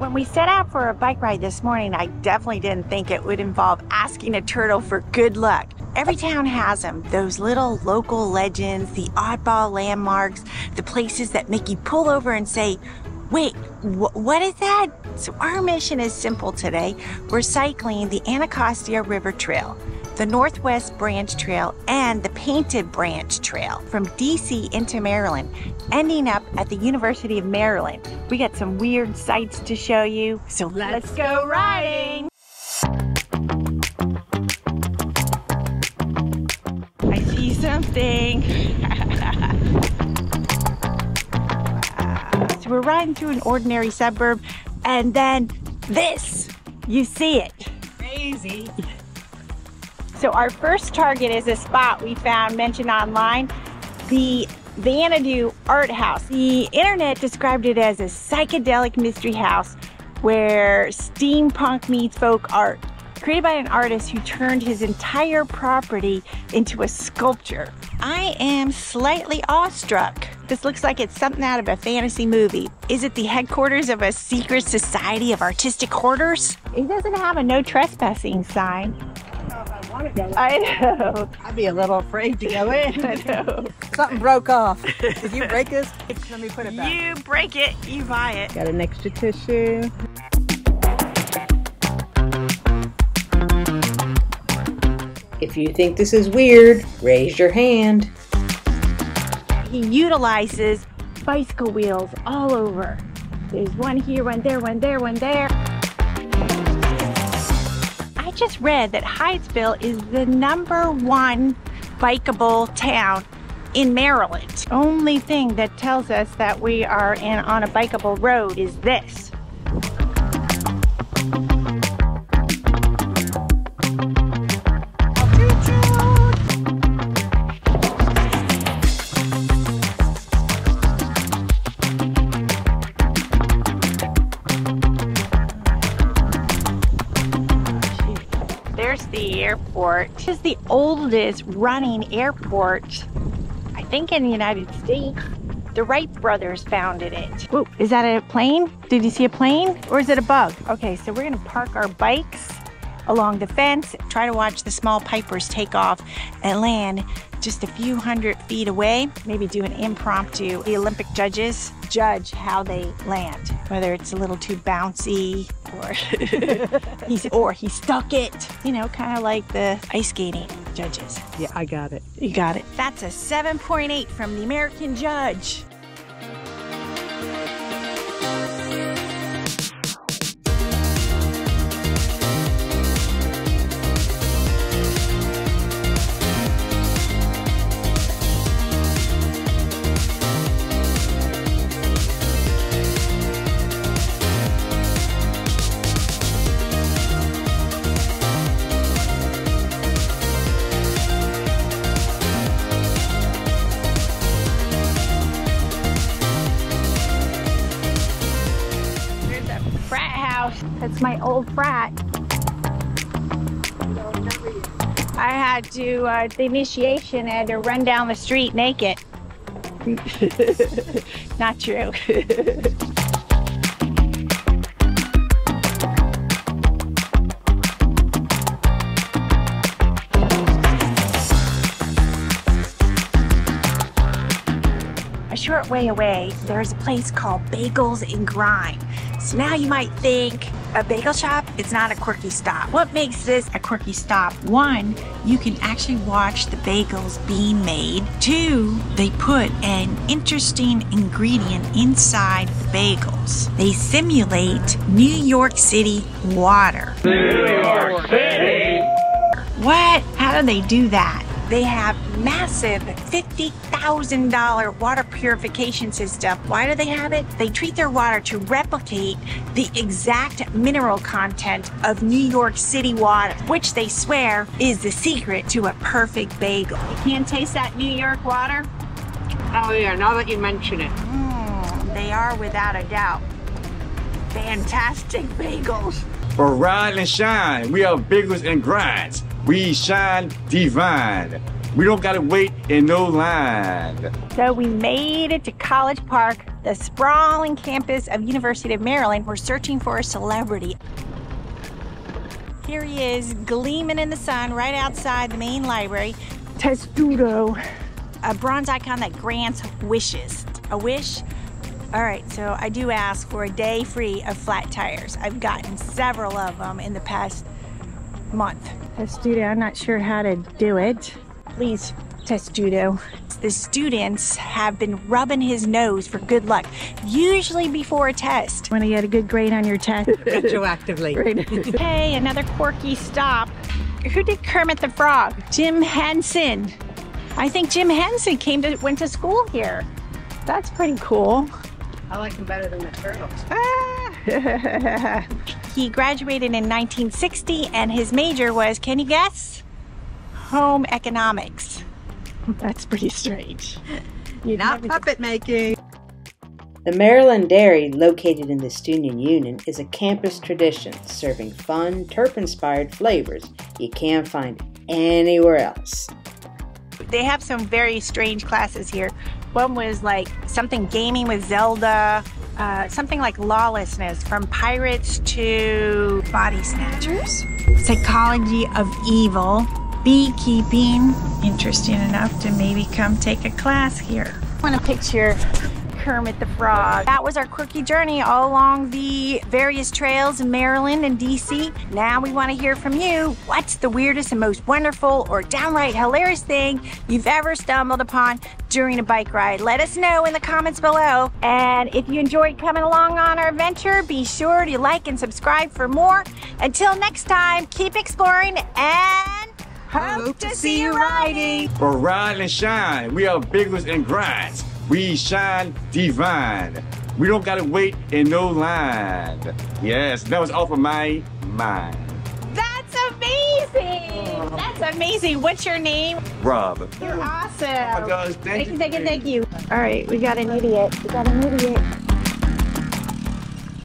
When we set out for a bike ride this morning, I definitely didn't think it would involve asking a turtle for good luck. Every town has them, those little local legends, the oddball landmarks, the places that make you pull over and say, wait, what is that? So our mission is simple today. We're cycling the Anacostia River Trail, the Northwest Branch Trail, and the Painted Branch Trail from DC into Maryland, ending up at the University of Maryland. We got some weird sights to show you, so let's go riding! I see something. So we're riding through an ordinary suburb, and then this, you see it. Crazy. So our first target is a spot we found mentioned online, the Vanadu Art House. The internet described it as a psychedelic mystery house where steampunk meets folk art, created by an artist who turned his entire property into a sculpture. I am slightly awestruck. This looks like it's something out of a fantasy movie. Is it the headquarters of a secret society of artistic hoarders? It doesn't have a no trespassing sign. I know. I'd be a little afraid to go in. I know. Something broke off. Did you break this? Let me put it back. You break it, you buy it. Got an extra tissue. If you think this is weird, raise your hand. He utilizes bicycle wheels all over. There's one here, one there, one there, one there. I just read that Hyattsville is the #1 bikeable town in Maryland. Only thing that tells us that we are on a bikeable road is this. There's the airport. This is the oldest running airport, I think, in the United States. The Wright brothers founded it. Whoa, is that a plane? Did you see a plane? Or is it a bug? Okay, so we're gonna park our bikes along the fence, try to watch the small pipers take off and land just a few hundred feet away. Maybe do an impromptu. The Olympic judges judge how they land, whether it's a little too bouncy or he stuck it. You know, kind of like the ice skating judges. Yeah, I got it. You got it. That's a 7.8 from the American judge. That's my old frat. I had to, the initiation, I had to run down the street naked. Not true. A short way away, there's a place called Bagels and Grime. So now you might think, a bagel shop? It's not a quirky stop. What makes this a quirky stop? One, you can actually watch the bagels being made. Two, they put an interesting ingredient inside the bagels. They simulate New York City water. New York City! What? How do they do that? They have massive $50,000 water purification system. Why do they have it? They treat their water to replicate the exact mineral content of New York City water, which they swear is the secret to a perfect bagel. You can't taste that New York water? Oh yeah, now that you mention it. They are without a doubt fantastic bagels. For ride and shine, we have bagels and grinds. We shine divine. We don't gotta wait in no line. So we made it to College Park the sprawling campus of University of Maryland. We're searching for a celebrity. Here he is, gleaming in the sun right outside the main library. Testudo, a bronze icon that grants wishes. A wish? All right, so I do ask for a day free of flat tires. I've gotten several of them in the past month. Testudo, I'm not sure how to do it. Please, Testudo. The students have been rubbing his nose for good luck, usually before a test. When you get a good grade on your test. Retroactively. Right. Hey, another quirky stop. Who did Kermit the Frog? Jim Henson. I think Jim Henson went to school here. That's pretty cool. I like him better than the turtles. He graduated in 1960 and his major was, can you guess? Home economics. That's pretty strange. Not puppet making. The Maryland Dairy, located in the Student Union, is a campus tradition serving fun, turf-inspired flavors you can't find anywhere else. They have some very strange classes here. One was like something gaming with Zelda, something like lawlessness, from pirates to body snatchers. Psychology of evil, beekeeping. Interesting enough to maybe come take a class here. I want to picture Kermit the Frog. That was our quirky journey all along the various trails in Maryland and DC. Now we want to hear from you. What's the weirdest and most wonderful or downright hilarious thing you've ever stumbled upon during a bike ride? Let us know in the comments below. And if you enjoyed coming along on our adventure, be sure to like and subscribe for more. Until next time, keep exploring and hope to see you riding. For ride and shine, we are biggest and grinds. We shine divine. We don't gotta wait in no line. Yes, that was off of my mind. That's amazing! That's amazing. What's your name? Rob. You're awesome. Oh my gosh, thank you. Thank you. All right, we got an idiot.